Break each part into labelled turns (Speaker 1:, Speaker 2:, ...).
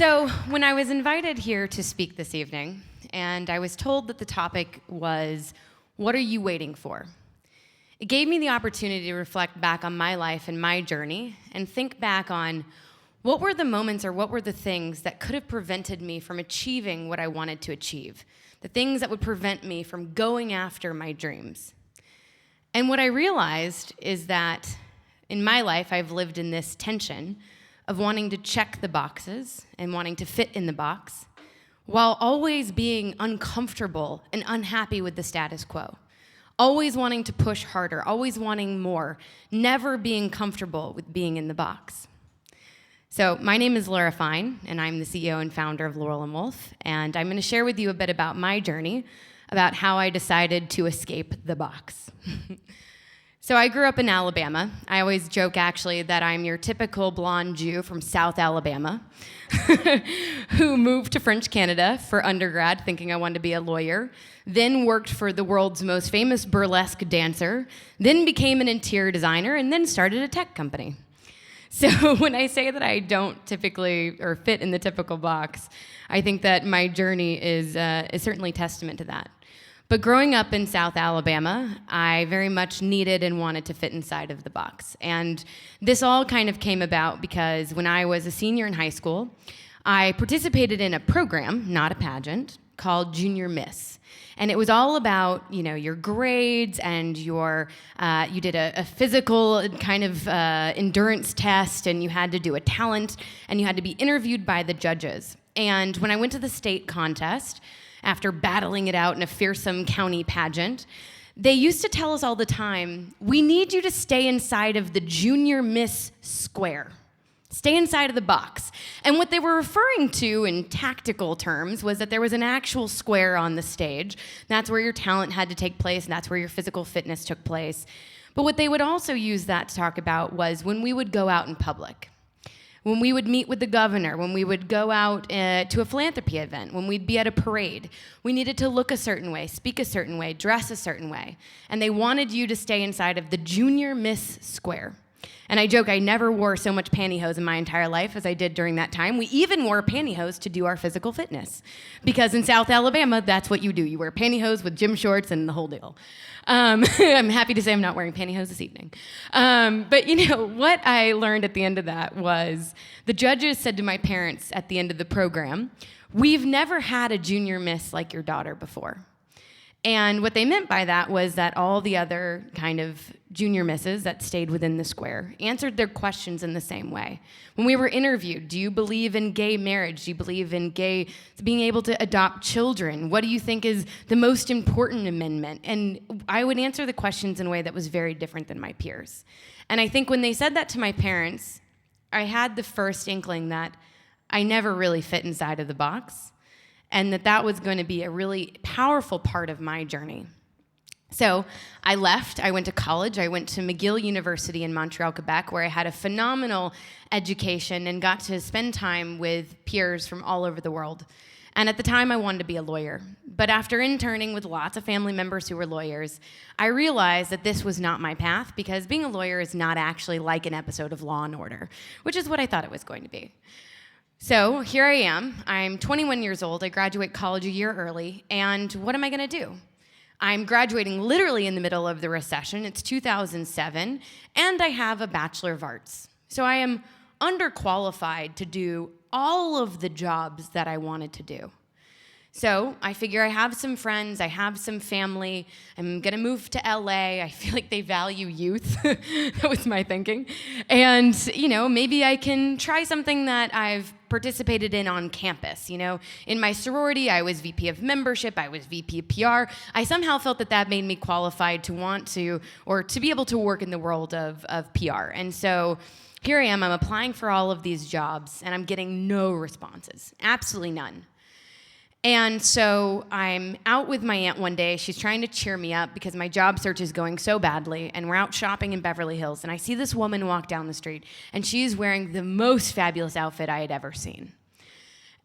Speaker 1: So when I was invited here to speak this evening, and I was told that the topic was, what are you waiting for? It gave me the opportunity to reflect back on my life and my journey and think back on what were the moments or what were the things that could have prevented me from achieving what I wanted to achieve, the things that would prevent me from going after my dreams. And what I realized is that in my life, I've lived in this tension of wanting to check the boxes and wanting to fit in the box while always being uncomfortable and unhappy with the status quo. Always wanting to push harder, always wanting more, never being comfortable with being in the box. So my name is Leura Fine, and I'm the CEO and founder of Laurel Wolf, and I'm going to share with you a bit about my journey, about how I decided to escape the box. So I grew up in Alabama. I always joke, actually, that I'm your typical blonde Jew from South Alabama who moved to French Canada for undergrad thinking I wanted to be a lawyer, then worked for the world's most famous burlesque dancer, then became an interior designer, and then started a tech company. So when I say that I don't typically or fit in the typical box, I think that my journey is certainly testament to that. But growing up in South Alabama, I very much needed and wanted to fit inside of the box. And this all kind of came about because when I was a senior in high school, I participated in a program, not a pageant, called Junior Miss. And it was all about, your grades and you did a physical kind of endurance test, and you had to do a talent, and you had to be interviewed by the judges. And when I went to the state contest, after battling it out in a fearsome county pageant, they used to tell us all the time, we need you to stay inside of the Junior Miss square. Stay inside of the box. And what they were referring to in tactical terms was that there was an actual square on the stage. That's where your talent had to take place, and that's where your physical fitness took place. But what they would also use that to talk about was when we would go out in public. When we would meet with the governor, when we would go out to a philanthropy event, when we'd be at a parade, we needed to look a certain way, speak a certain way, dress a certain way. And they wanted you to stay inside of the Junior Miss square. And I joke, I never wore so much pantyhose in my entire life as I did during that time. We even wore pantyhose to do our physical fitness. Because in South Alabama, that's what you do. You wear pantyhose with gym shorts and the whole deal. I'm happy to say I'm not wearing pantyhose this evening. But what I learned at the end of that was the judges said to my parents at the end of the program, we've never had a junior miss like your daughter before. And what they meant by that was that all the other kind of junior misses that stayed within the square answered their questions in the same way. When we were interviewed, do you believe in gay marriage? Do you believe in being able to adopt children? What do you think is the most important amendment? And I would answer the questions in a way that was very different than my peers. And I think when they said that to my parents, I had the first inkling that I never really fit inside of the box, and that was going to be a really powerful part of my journey. So I left. I went to college. I went to McGill University in Montreal, Quebec, where I had a phenomenal education and got to spend time with peers from all over the world. And at the time, I wanted to be a lawyer. But after interning with lots of family members who were lawyers, I realized that this was not my path, because being a lawyer is not actually like an episode of Law & Order, which is what I thought it was going to be. So here I am. I'm 21 years old. I graduate college a year early. And what am I going to do? I'm graduating literally in the middle of the recession. It's 2007. And I have a Bachelor of Arts. So I am underqualified to do all of the jobs that I wanted to do. So I figure I have some friends, I have some family, I'm gonna move to LA, I feel like they value youth, that was my thinking. And, maybe I can try something that I've participated in on campus. In my sorority, I was VP of membership, I was VP of PR. I somehow felt that made me qualified to want to, or to be able to work in the world of PR. And so here I am, I'm applying for all of these jobs, and I'm getting no responses, absolutely none. And so I'm out with my aunt one day. She's trying to cheer me up because my job search is going so badly, and we're out shopping in Beverly Hills, and I see this woman walk down the street, and she's wearing the most fabulous outfit I had ever seen.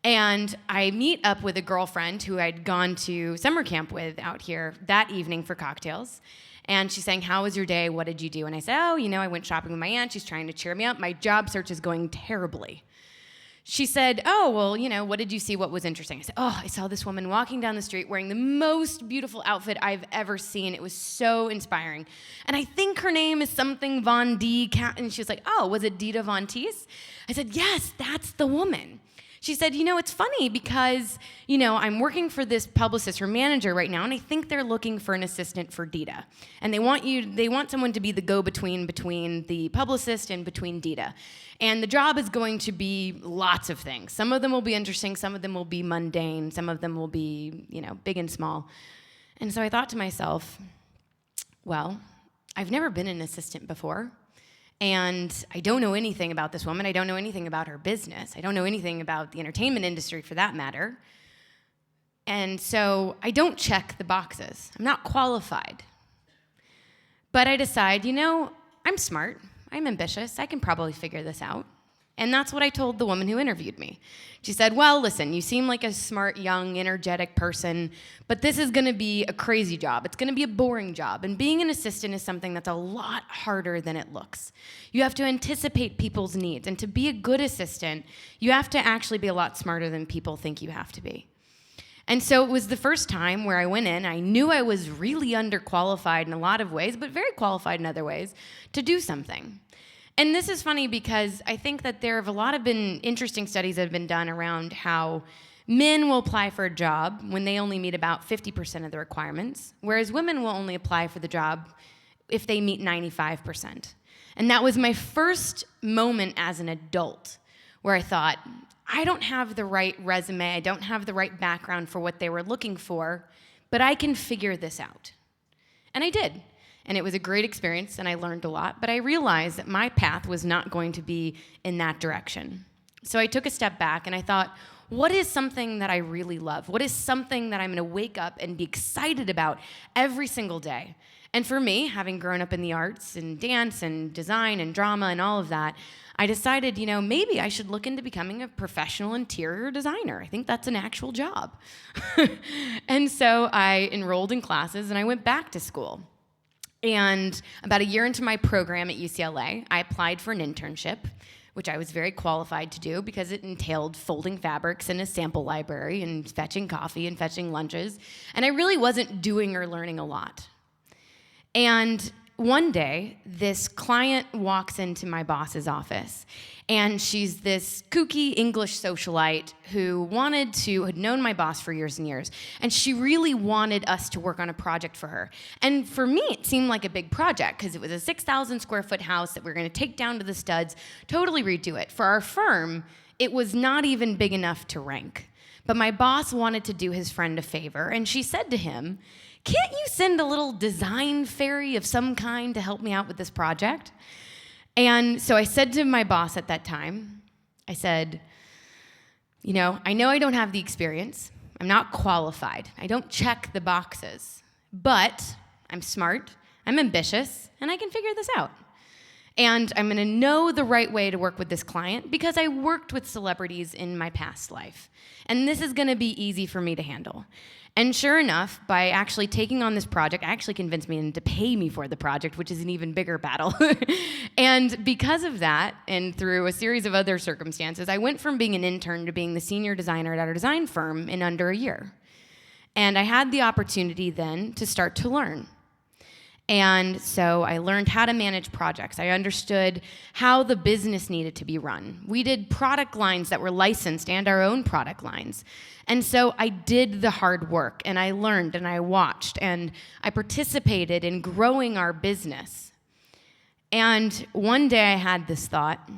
Speaker 1: And I meet up with a girlfriend who I'd gone to summer camp with out here that evening for cocktails. And she's saying, how was your day? What did you do? And I said, I went shopping with my aunt. She's trying to cheer me up. My job search is going terribly. She said, oh, well, what did you see? What was interesting? I said, oh, I saw this woman walking down the street wearing the most beautiful outfit I've ever seen. It was so inspiring. And I think her name is something Von D. And she was like, oh, was it Dita Von Teese? I said, yes, that's the woman. She said, it's funny because, I'm working for this publicist or manager right now, and I think they're looking for an assistant for Dita. And they want someone to be the go-between between the publicist and between Dita. And the job is going to be lots of things. Some of them will be interesting, some of them will be mundane, some of them will be, big and small. And so I thought to myself, well, I've never been an assistant before. And I don't know anything about this woman. I don't know anything about her business. I don't know anything about the entertainment industry for that matter. And so I don't check the boxes. I'm not qualified. But I decide, I'm smart. I'm ambitious. I can probably figure this out. And that's what I told the woman who interviewed me. She said, well, listen, you seem like a smart, young, energetic person, but this is going to be a crazy job. It's going to be a boring job. And being an assistant is something that's a lot harder than it looks. You have to anticipate people's needs. And to be a good assistant, you have to actually be a lot smarter than people think you have to be. And so it was the first time where I went in. I knew I was really underqualified in a lot of ways, but very qualified in other ways to do something. And this is funny because I think that there have a lot of been interesting studies that have been done around how men will apply for a job when they only meet about 50% of the requirements, whereas women will only apply for the job if they meet 95%. And that was my first moment as an adult where I thought, I don't have the right resume, I don't have the right background for what they were looking for, but I can figure this out. And I did. And it was a great experience, and I learned a lot, but I realized that my path was not going to be in that direction. So I took a step back, and I thought, what is something that I really love? What is something that I'm going to wake up and be excited about every single day? And for me, having grown up in the arts and dance and design and drama and all of that, I decided, maybe I should look into becoming a professional interior designer. I think that's an actual job. And so I enrolled in classes, and I went back to school. And about a year into my program at UCLA, I applied for an internship, which I was very qualified to do because it entailed folding fabrics in a sample library and fetching coffee and fetching lunches. And I really wasn't doing or learning a lot. And one day, this client walks into my boss's office, and she's this kooky English socialite who had known my boss for years and years, and she really wanted us to work on a project for her. And for me, it seemed like a big project because it was a 6,000 square foot house that we were going to take down to the studs, totally redo it. For our firm, it was not even big enough to rank. But my boss wanted to do his friend a favor, and she said to him, can't you send a little design fairy of some kind to help me out with this project? And so I said to my boss at that time, I said, I know I don't have the experience. I'm not qualified. I don't check the boxes. But I'm smart, I'm ambitious, and I can figure this out. And I'm going to know the right way to work with this client because I worked with celebrities in my past life. And this is going to be easy for me to handle. And sure enough, by actually taking on this project, I actually convinced me to pay me for the project, which is an even bigger battle. And because of that, and through a series of other circumstances, I went from being an intern to being the senior designer at our design firm in under a year. And I had the opportunity then to start to learn. And so I learned how to manage projects. I understood how the business needed to be run. We did product lines that were licensed and our own product lines. And so I did the hard work, and I learned, and I watched, and I participated in growing our business. And one day I had this thought,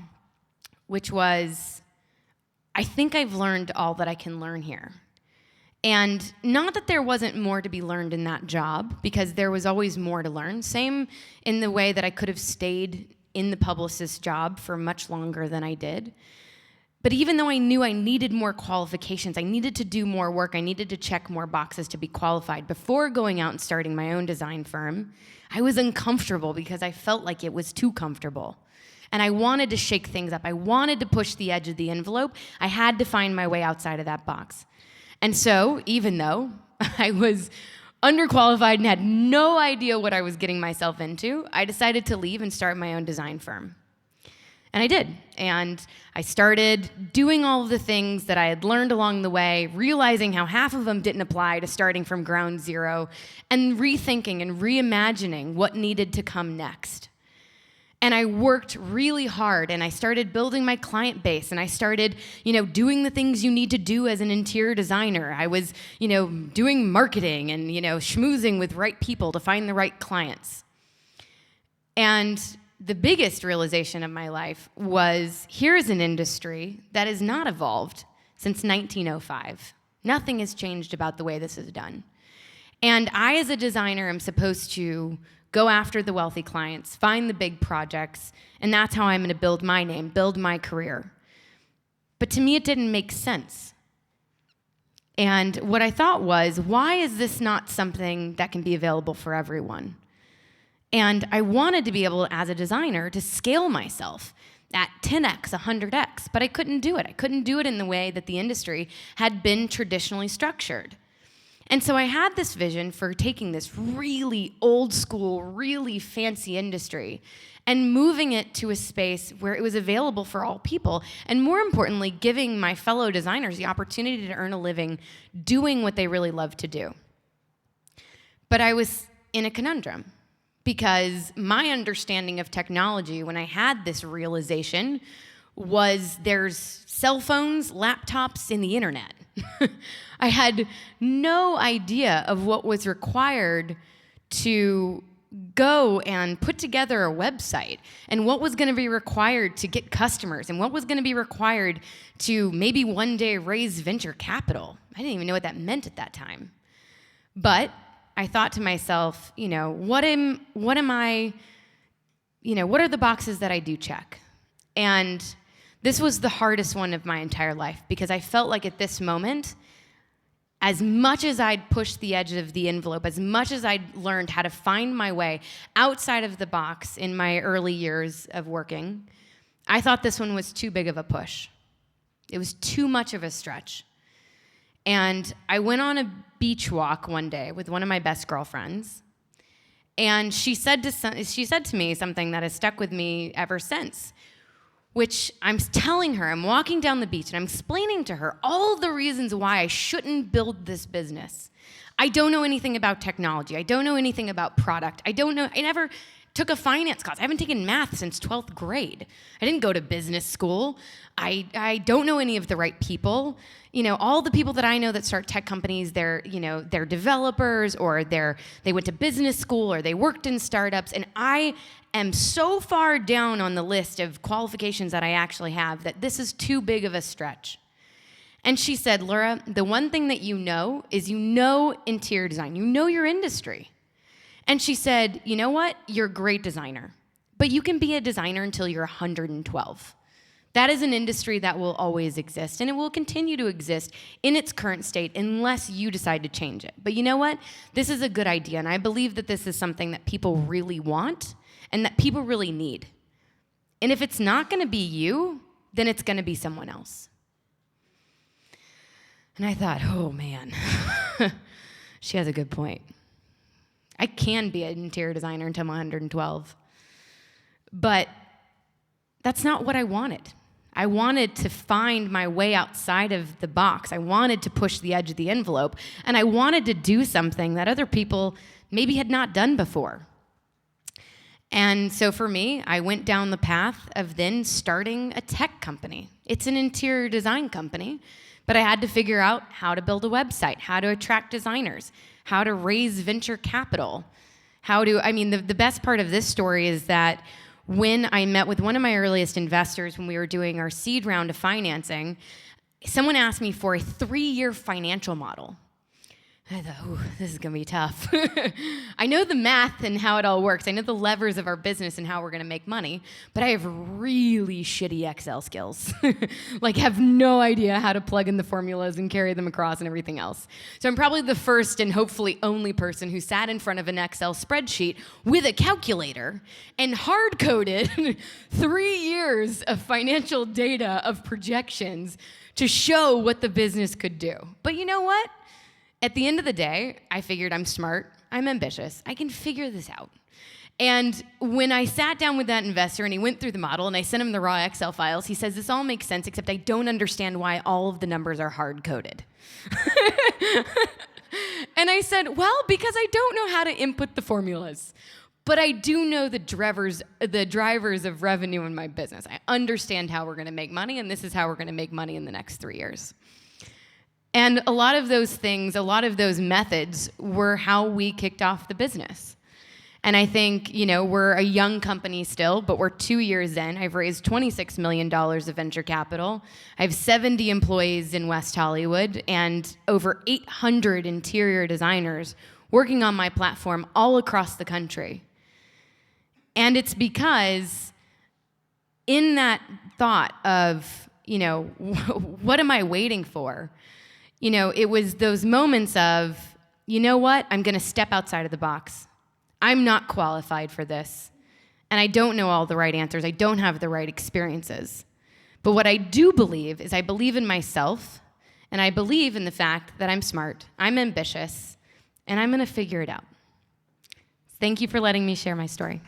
Speaker 1: which was, I think I've learned all that I can learn here. And not that there wasn't more to be learned in that job, because there was always more to learn. Same in the way that I could have stayed in the publicist job for much longer than I did. But even though I knew I needed more qualifications, I needed to do more work, I needed to check more boxes to be qualified before going out and starting my own design firm, I was uncomfortable because I felt like it was too comfortable. And I wanted to shake things up. I wanted to push the edge of the envelope. I had to find my way outside of that box. And so, even though I was underqualified and had no idea what I was getting myself into, I decided to leave and start my own design firm. And I did. And I started doing all of the things that I had learned along the way, realizing how half of them didn't apply to starting from ground zero, and rethinking and reimagining what needed to come next. And I worked really hard, and I started building my client base, and I started, doing the things you need to do as an interior designer. I was, doing marketing and, schmoozing with right people to find the right clients. And the biggest realization of my life was, here is an industry that has not evolved since 1905. Nothing has changed about the way this is done. And I, as a designer, am supposed to go after the wealthy clients, find the big projects, and that's how I'm going to build my name, build my career. But to me, it didn't make sense. And what I thought was, why is this not something that can be available for everyone? And I wanted to be able, as a designer, to scale myself at 10x, 100x, but I couldn't do it. I couldn't do it in the way that the industry had been traditionally structured. And so I had this vision for taking this really old school, really fancy industry and moving it to a space where it was available for all people, and more importantly, giving my fellow designers the opportunity to earn a living doing what they really love to do. But I was in a conundrum, because my understanding of technology when I had this realization was there's cell phones, laptops, and the internet. I had no idea of what was required to go and put together a website, and what was going to be required to get customers, and what was going to be required to maybe one day raise venture capital. I didn't even know what that meant at that time. But I thought to myself, what are the boxes that I do check? And this was the hardest one of my entire life, because I felt like at this moment, as much as I'd pushed the edge of the envelope, as much as I'd learned how to find my way outside of the box in my early years of working, I thought this one was too big of a push. It was too much of a stretch. And I went on a beach walk one day with one of my best girlfriends, and she said to me something that has stuck with me ever since, which I'm telling her, I'm walking down the beach, and I'm explaining to her all the reasons why I shouldn't build this business. I don't know anything about technology. I don't know anything about product. I never took a finance class. I haven't taken math since 12th grade. I didn't go to business school. I don't know any of the right people. All the people that I know that start tech companies, they're developers, or they went to business school, or they worked in startups, and I am so far down on the list of qualifications that I actually have that this is too big of a stretch. And she said, Laura, the one thing that is interior design. You know your industry. And she said, you know what? You're a great designer, but you can be a designer until you're 112. That is an industry that will always exist, and it will continue to exist in its current state unless you decide to change it. But you know what? This is a good idea, and I believe that this is something that people really want and that people really need. And if it's not going to be you, then it's going to be someone else. And I thought, oh man, she has a good point. I can be an interior designer until I'm 112. But that's not what I wanted. I wanted to find my way outside of the box. I wanted to push the edge of the envelope. And I wanted to do something that other people maybe had not done before. And so for me, I went down the path of then starting a tech company. It's an interior design company, but I had to figure out how to build a website, how to attract designers, how to raise venture capital, the best part of this story is that when I met with one of my earliest investors when we were doing our seed round of financing, someone asked me for a 3-year financial model. I thought, ooh, this is going to be tough. I know the math and how it all works. I know the levers of our business and how we're going to make money, but I have really shitty Excel skills. Have no idea how to plug in the formulas and carry them across and everything else. So I'm probably the first and hopefully only person who sat in front of an Excel spreadsheet with a calculator and hard-coded 3 years of financial data of projections to show what the business could do. But you know what? At the end of the day, I figured I'm smart, I'm ambitious. I can figure this out. And when I sat down with that investor and he went through the model and I sent him the raw Excel files, he says, this all makes sense, except I don't understand why all of the numbers are hard-coded. And I said, well, because I don't know how to input the formulas. But I do know the drivers of revenue in my business. I understand how we're going to make money, and this is how we're going to make money in the next 3 years. And a lot of those things, a lot of those methods were how we kicked off the business. And I think, we're a young company still, but we're 2 years in. I've raised $26 million of venture capital. I have 70 employees in West Hollywood and over 800 interior designers working on my platform all across the country. And it's because in that thought of, what am I waiting for? It was those moments of, you know what? I'm going to step outside of the box. I'm not qualified for this, and I don't know all the right answers. I don't have the right experiences. But what I do believe is I believe in myself, and I believe in the fact that I'm smart, I'm ambitious, and I'm going to figure it out. Thank you for letting me share my story.